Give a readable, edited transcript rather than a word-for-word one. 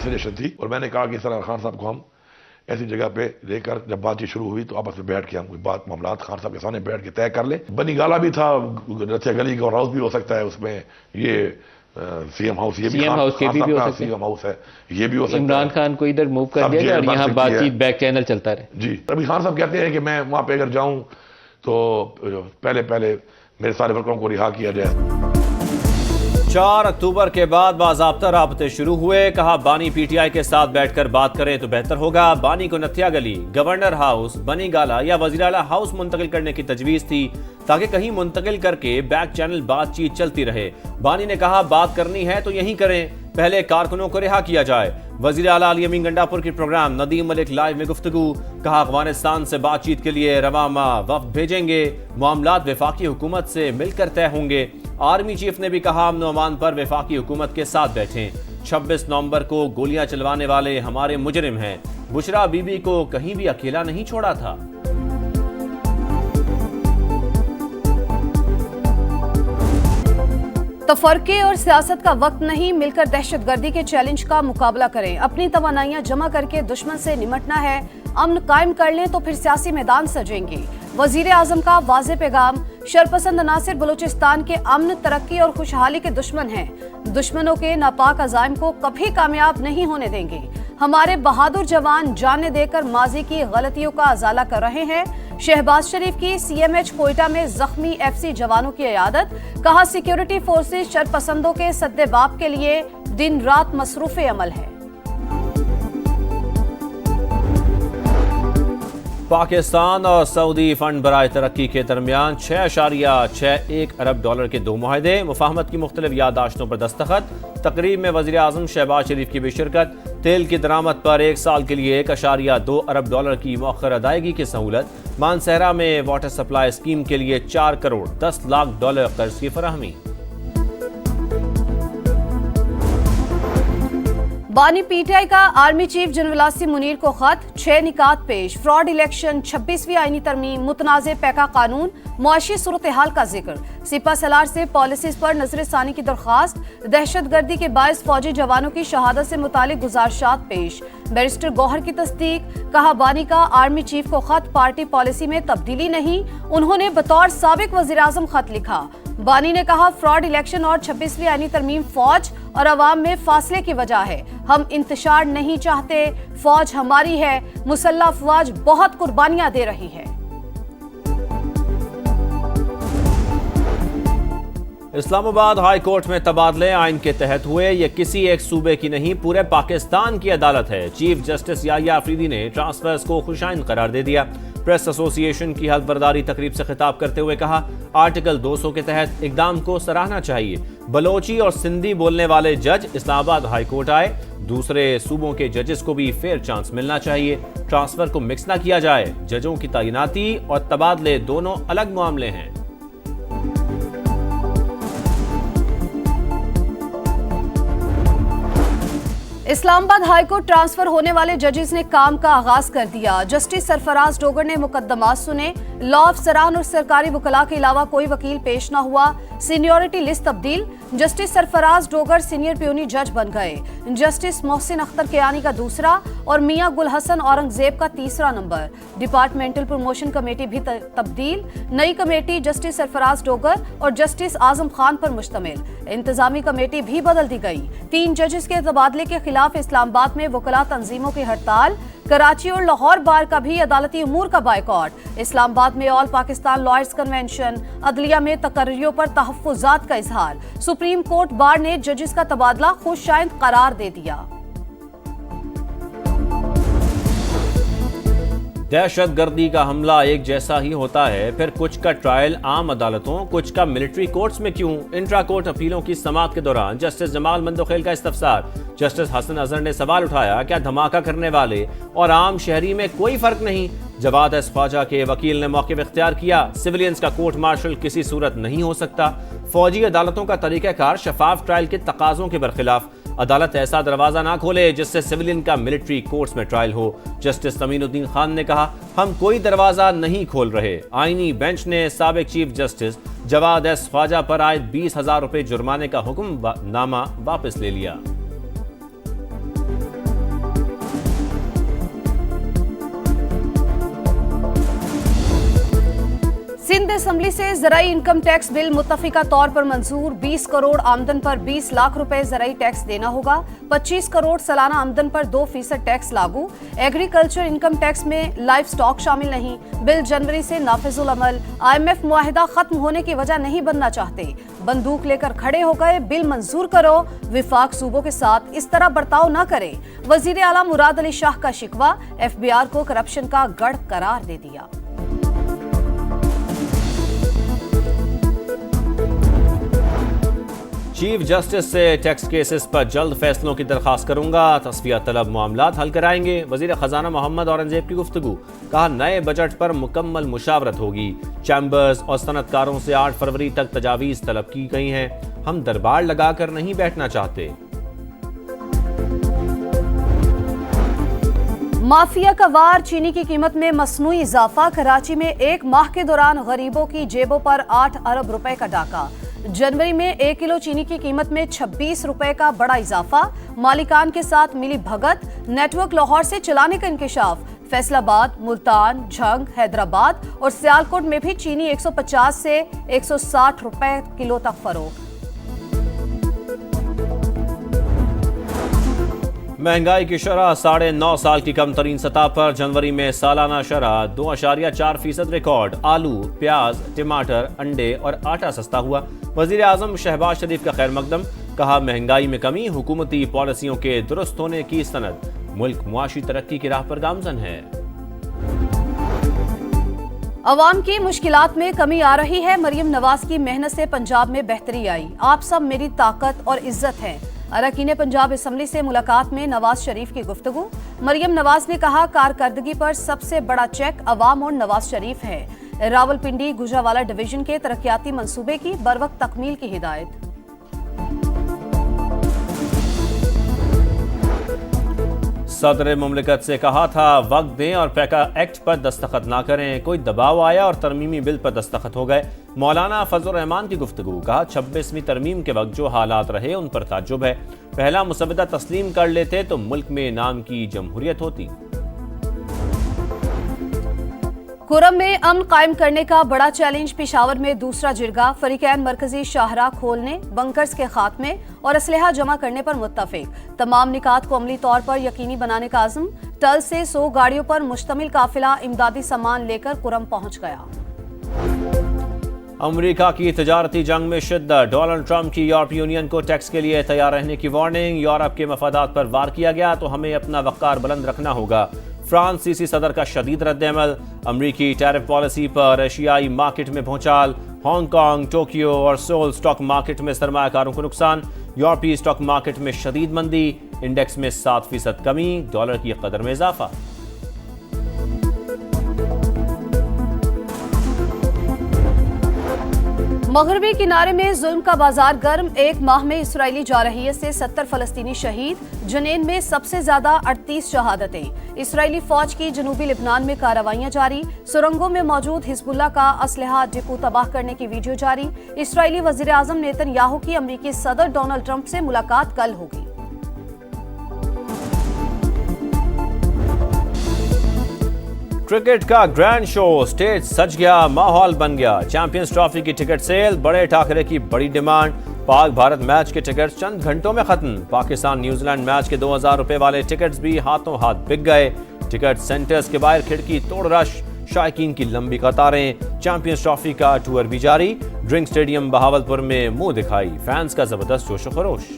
Suggestion थी और मैंने कहा कि सर खान साहब को हम ऐसी जगह पे लेकर जब बातचीत शुरू हुई तो आपस में बैठ के हम कोई बात मामला खान साहब के सामने बैठ के तय कर ले। बनी गाला भी था, रथिया गली का हाउस भी हो सकता है, उसमें ये सीएम हाउस, ये भी सीएम हाउस है, ये भी हो सकता है। इमरान खान को इधर मूव कर दिया और यहाँ बातचीत बैक चैनल चलता रहे। जी, अभी खान साहब कहते हैं कि मैं वहां पे अगर जाऊं तो पहले मेरे सारे वर्करों को रिहा किया जाए। 4 अक्टूबर के बाद बाज़ाब्ता राब्ते शुरू हुए। कहा बानी पीटीआई के साथ बैठकर बात करें तो बेहतर होगा। बानी को नथिया गली, गवर्नर हाउस, बनी गाला या वज़ीर आला हाउस मुंतकिल करने की तजवीज़ थी ताकि कहीं मुंतकिल करके बैक चैनल बातचीत चलती रहे। बानी ने कहा बात करनी है तो यहीं करें, पहले कारकुनों को रिहा किया जाए। वज़ीर आला अली अमीन गंडापुर की प्रोग्राम नदीम मलिक लाइव में गुफ्तगू। कहा अफगानिस्तान से बातचीत के लिए रवा माह वफ्द भेजेंगे, मामलात वफाकी हुकूमत से मिलकर तय होंगे। आर्मी चीफ ने भी कहा अमन अमान पर वफाकी हुकूमत के साथ बैठें। 26 नवंबर को गोलियां चलवाने वाले हमारे मुजरिम हैं। बुशरा बीबी को कहीं भी अकेला नहीं छोड़ा था। तफरके और सियासत का वक्त नहीं, मिलकर दहशतगर्दी के चैलेंज का मुकाबला करें। अपनी तवानाइयां जमा करके दुश्मन से निमटना है। अमन कायम कर लें तो फिर सियासी मैदान सजेंगे। वजीर आजम का वाज़ेह पैगाम। शरपसंद अनासिर बलूचिस्तान के अमन, तरक्की और खुशहाली के दुश्मन हैं। दुश्मनों के नापाक अज़ाइम को कभी कामयाब नहीं होने देंगे। हमारे बहादुर जवान जाने देकर माजी की गलतियों का अजाला कर रहे हैं। शहबाज शरीफ की सीएमएच कोयटा में जख्मी एफसी जवानों की इयादत। कहा सिक्योरिटी फोर्सेस शरपसंदों के सद्देबाब के लिए दिन रात मसरूफ़े अमल है। पाकिस्तान और सऊदी फंड बराए तरक्की के दरमियान 6.61 अरब डॉलर के 2 मुआहदे। मुफाहमत की मुख्तलिफ याददाश्तों पर दस्तखत। तकरीब में वज़ीर आज़म शहबाज शरीफ की भी शिरकत। तेल की दरामद पर 1 साल के लिए 1.2 अरब डॉलर की मौखर अदायगी की सहूलत। मानसहरा में वाटर सप्लाई स्कीम के लिए 4 करोड़ 10 लाख डॉलर कर्ज की फराहमी। बानी पीटीआई का army chief general Asim Munir को खत। 6 निकात पेश। फ्रॉड इलेक्शन, 26वीं आईनी तरमीम, मुतनाज़े पैका कानून, मुआशी सूरत हाल का जिक्र। सिपा सलार से पॉलिसीज पर नजरसानी की दरख्वास्त। दहशतगर्दी के बायस फौजी जवानों की शहादत से मुतालिक गुजारिशात पेश। बैरिस्टर गौहर की तस्दीक। कहा बानी का आर्मी चीफ को खत। पार्टी पॉलिसी में तब्दीली नहीं, उन्होंने बतौर साबिक वज़ीर आज़म खत लिखा। बानी ने कहा फ्रॉड इलेक्शन और 26वीं आईनी तरमीम फौज और अवाम में फासले की वजह है। हम इंतशार नहीं चाहते, फौज हमारी है, मुसल्लह अफवाज बहुत कुर्बानियां दे रही है। इस्लामाबाद हाई कोर्ट में तबादले आइन के तहत हुए। ये किसी एक सूबे की नहीं, पूरे पाकिस्तान की अदालत है। चीफ जस्टिस याहिया अफरीदी ने ट्रांसफर्स को खुशाइन करार दे दिया। प्रेस एसोसिएशन की हल्फ बर्दारी तकरीब से खिताब करते हुए कहा आर्टिकल 200 के तहत इकदाम को सराहना चाहिए। बलोची और सिंधी बोलने वाले जज इस्लामाबाद हाई कोर्ट आए। दूसरे सूबों के जजेस को भी फेयर चांस मिलना चाहिए। ट्रांसफर को मिक्स ना किया जाए। जजों की तैनाती और तबादले दोनों अलग मामले हैं। इस्लामाबाद हाईकोर्ट ट्रांसफर होने वाले जजेस ने काम का आगाज कर दिया। जस्टिस सरफराज डोगर ने मुकदमात सुने। लॉ अफसरान और सरकारी वकला के अलावा कोई वकील पेश न हुआ। सीनियरिटी लिस्ट तब्दील। Justice Sarfaraz Dogar senior puny जज बन गए। जस्टिस मोहसिन अख्तर कियानी का दूसरा और मियां गुल हसन औरंगजेब का तीसरा नंबर। डिपार्टमेंटल प्रमोशन कमेटी भी तब्दील। नई कमेटी जस्टिस सरफराज डोगर और जस्टिस आजम खान पर मुश्तमिल। इंतजामी कमेटी भी बदल दी गई। 3 जजेस के तबादले के खिलाफ इस्लामाबाद में वकला तंजीमों की हड़ताल। कराची और लाहौर बार का भी अदालती उमूर का बायकॉट। इस्लामाबाद में ऑल पाकिस्तान लॉयर्स कन्वेंशन। अदलिया में तकर्रियों पर तहफ्फुजात का इजहार। सुप्रीम कोर्ट बार ने जजेस का तबादला खुशाइंद करार दे दिया। दहशत गर्दी का हमला एक जैसा ही होता है, फिर कुछ का ट्रायल आम अदालतों, कुछ का मिलिट्री कोर्ट्स में क्यों? इंट्रा कोर्ट अपीलों की समाअत के दौरान जस्टिस जमाल मंदोखेल का इस्तफसार। जस्टिस हसन अजहर ने सवाल उठाया, क्या धमाका करने वाले और आम शहरी में कोई फर्क नहीं? जवाद एस ख्वाजा के वकील ने मौक़िफ़ इख्तियार किया, सिविलियंस का कोर्ट मार्शल किसी सूरत नहीं हो सकता। फौजी अदालतों का तरीक़ाकार शफाफ ट्रायल के तकाज़ों के बरखिलाफ। अदालत ऐसा दरवाजा ना खोले जिससे सिविलियन का मिलिट्री कोर्ट्स में ट्रायल हो। जस्टिस तमीनुद्दीन खान ने कहा, हम कोई दरवाजा नहीं खोल रहे। आईनी बेंच ने साबिक chief justice Jawad S Khawaja पर आयद 20,000 रुपए जुर्माने का हुक्म नामा वापस ले लिया। सिंध असम्बली से ज़राई इनकम टैक्स बिल मुत्तफिका तौर पर मंजूर। 20 करोड़ आमदन पर 20 लाख रुपए ज़राई टैक्स देना होगा। 25 करोड़ सालाना आमदन पर 2% टैक्स लागू। एग्रीकल्चर इनकम टैक्स में लाइव स्टॉक शामिल नहीं। बिल जनवरी से नाफिजुल अमल। IMF मुआहिदा खत्म होने की वजह नहीं बनना चाहते। बंदूक लेकर खड़े हो गए, बिल मंजूर करो। विफाक सूबों के साथ इस तरह बर्ताव न करे। वजीर आला मुराद अली शाह का शिकवा। FBR को करप्शन का गढ़ करार दे दिया। चीफ जस्टिस से टैक्स केसेस पर जल्द फैसलों की दरखास्त करूंगा। तस्फिया तलब मामलात हल कराएंगे। वजीर खजाना मोहम्मद औरंगजेब की गुफ्तगू। कहा नए बजट पर मुकम्मल मुशावरत होगी। चैम्बर्स और सनतकारों से 8 फरवरी तक तजावीज़ तलब की गई हैं। हम दरबार लगाकर नहीं बैठना चाहते। माफिया का वार। चीनी की कीमत में मसनूई इजाफा। कराची में एक माह के दौरान गरीबों की जेबों पर 8 अरब रुपए का डाका। जनवरी में 1 किलो चीनी की कीमत में 26 रुपए का बड़ा इजाफा। मालिकान के साथ मिली भगत। नेटवर्क लाहौर से चलाने का इंकशाफ। फैसलाबाद, मुल्तान, झंग, हैदराबाद और सियालकोट में भी चीनी 150 से 160 रुपए किलो तक फरोख्त। महंगाई की शरह 9.5 साल की कम तरीन सतह पर। जनवरी में सालाना शरह 2.4% रिकॉर्ड। आलू, प्याज, टमाटर, अंडे और आटा सस्ता हुआ। वजीर आजम शहबाज शरीफ का खैर मकदम। कहा महंगाई में कमी हुकूमती पॉलिसियों के दुरुस्त होने की सनद। मुल्क मुआशी तरक्की की राह पर गामजन है। अवाम की मुश्किलात में कमी आ रही है। मरियम नवाज की मेहनत से पंजाब में बेहतरी आई। आप सब मेरी ताकत और इज्जत हैं। अरकान पंजाब असम्बली से मुलाकात में नवाज शरीफ की गुफ्तगू। मरियम नवाज ने कहा कारकर्दगी पर सबसे बड़ा चेक अवाम और नवाज शरीफ है। रावलपिंडी गुजरावाला डिवीजन के तरक्याती मंसूबे की बरवक्त तकमील की हिदायत। सदर मुमलिकत से कहा था वक्त दें और पैका एक्ट पर दस्तखत ना करें। कोई दबाव आया और तरमीमी बिल पर दस्तखत हो गए। मौलाना फजल रहमान की गुफ्तगू। कहा 26वीं तरमीम के वक्त जो हालात रहे उन पर ताज्जुब है। पहला मुसवदा तस्लीम कर लेते तो मुल्क में नाम की जमहूरियत होती। कुरम में अमन कायम करने का बड़ा चैलेंज। पेशावर में दूसरा जिरगा। फरीकैन मरकजी शाहराह खोलने, बंकर्स के खात्मे और असलहा जमा करने पर मुत्तफिक। तमाम निकात को अमली तौर पर यकीनी बनाने का आज़म। टल से 100 गाड़ियों पर मुश्तमिल काफिला इमदादी सामान लेकर कुरम पहुंच गया। अमेरिका की तजारती जंग में शिद्दत। डोनाल्ड ट्रंप की यूरोपीय यूनियन को टैक्स के लिए तैयार रहने की वार्निंग। यूरोप के मफादात पर वार किया गया तो हमें अपना वक़ार बुलंद रखना होगा। फ्रांसीसी सदर का शदीद रद्द-ए-अमल। अमरीकी टैरिफ पॉलिसी पर एशियाई मार्केट में भूचाल। हांगकांग, टोक्यो और सोल स्टॉक मार्केट में सरमायाकारों को नुकसान। यूरोपीय स्टॉक मार्केट में शदीद मंदी। इंडेक्स में 7% कमी। डॉलर की कदर में इजाफा। मगरबी किनारे में जुल्म का बाजार गर्म। एक माह में इसराइली जारहियत से 70 फलस्तीनी शहीद। जनेन में सबसे ज्यादा 38 शहादतें। इसराइली फौज की जनूबी लिबनान में कार्रवाइयां जारी। सुरंगों में मौजूद हिजबुल्लाह का असलहा डिपो तबाह करने की वीडियो जारी। इसराइली वजीर आजम नेतन्याहू की अमरीकी सदर डोनाल्ड ट्रंप से मुलाकात कल होगी। क्रिकेट का ग्रैंड शो। स्टेज सज गया, माहौल बन गया। चैंपियंस ट्रॉफी की टिकट सेल। बड़े टाकरे की बड़ी डिमांड। पाक भारत मैच के टिकट चंद घंटों में खत्म। पाकिस्तान न्यूजीलैंड मैच के 2000 रुपए वाले टिकट्स भी हाथों हाथ बिक गए। टिकट सेंटर्स के बाहर खिड़की तोड़ रश। शायकीन की लंबी कतारें। चैंपियंस ट्रॉफी का टूर भी जारी। ड्रिंक स्टेडियम बहावलपुर में मुंह दिखाई। फैंस का जबरदस्त जोश खरोश।